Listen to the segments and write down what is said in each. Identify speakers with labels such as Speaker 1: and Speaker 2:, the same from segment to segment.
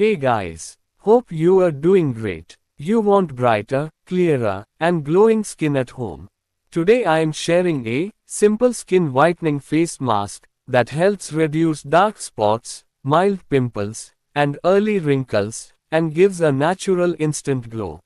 Speaker 1: Hey guys, hope you are doing great. You want brighter, clearer, and glowing skin at home. Today I am sharing a simple skin whitening face mask that helps reduce dark spots, mild pimples, and early wrinkles, and gives a natural instant glow.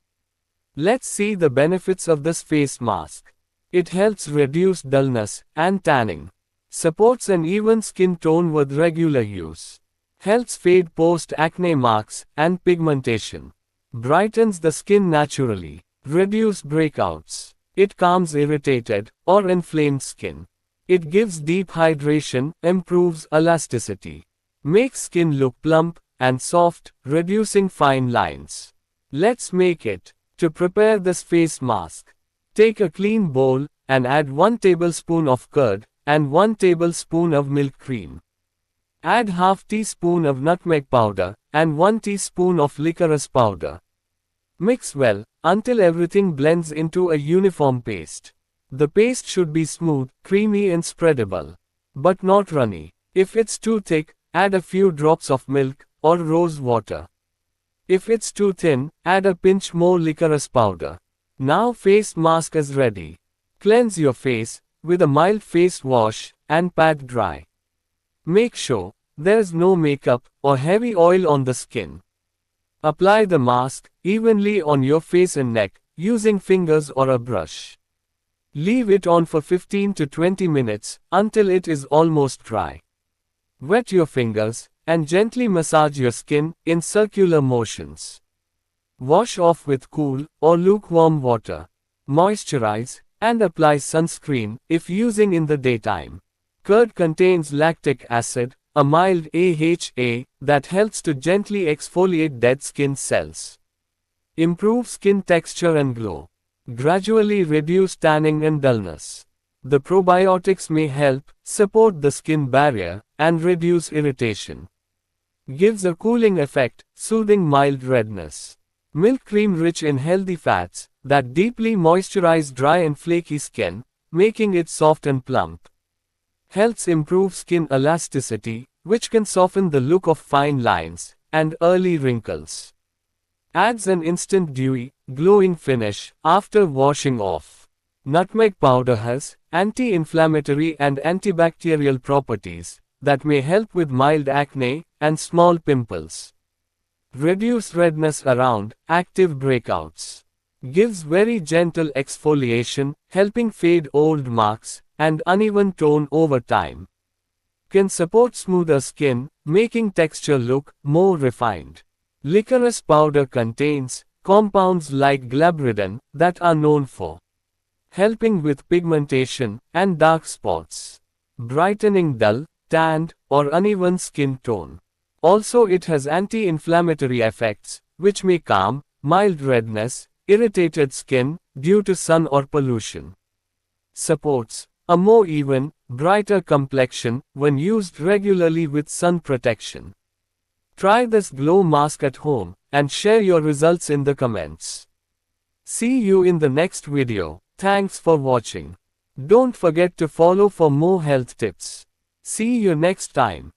Speaker 1: Let's see the benefits of this face mask. It helps reduce dullness and tanning. Supports an even skin tone with regular use. Helps fade post-acne marks and pigmentation. Brightens the skin naturally. Reduce breakouts. It calms irritated or inflamed skin. It gives deep hydration, improves elasticity. Makes skin look plump and soft, reducing fine lines. Let's make it. To prepare this face mask, take a clean bowl and add 1 tablespoon of curd and 1 tablespoon of milk cream. Add half teaspoon of nutmeg powder and 1 teaspoon of licorice powder. Mix well until everything blends into a uniform paste. The paste should be smooth, creamy and spreadable, but not runny. If it's too thick, add a few drops of milk or rose water. If it's too thin, add a pinch more licorice powder. Now face mask is ready. Cleanse your face with a mild face wash and pat dry. Make sure there's no makeup or heavy oil on the skin. Apply the mask evenly on your face and neck using fingers or a brush. Leave it on for 15 to 20 minutes until it is almost dry. Wet your fingers and gently massage your skin in circular motions. Wash off with cool or lukewarm water. Moisturize and apply sunscreen if using in the daytime. Curd contains lactic acid, a mild AHA, that helps to gently exfoliate dead skin cells. Improve skin texture and glow. Gradually reduce tanning and dullness. The probiotics may help support the skin barrier and reduce irritation. Gives a cooling effect, soothing mild redness. Milk cream rich in healthy fats that deeply moisturize dry and flaky skin, making it soft and plump. Helps improve skin elasticity, which can soften the look of fine lines and early wrinkles. Adds an instant dewy, glowing finish after washing off. Nutmeg powder has anti-inflammatory and antibacterial properties that may help with mild acne and small pimples. Reduce redness around active breakouts. Gives very gentle exfoliation, helping fade old marks and uneven tone over time. Can support smoother skin, making texture look more refined. Licorice powder contains compounds like glabridin that are known for helping with pigmentation and dark spots. Brightening dull, tanned, or uneven skin tone. Also it has anti-inflammatory effects, which may calm mild redness, irritated skin due to sun or pollution. Supports a more even, brighter complexion when used regularly with sun protection. Try this glow mask at home and share your results in the comments. See you in the next video. Thanks for watching. Don't forget to follow for more health tips. See you next time.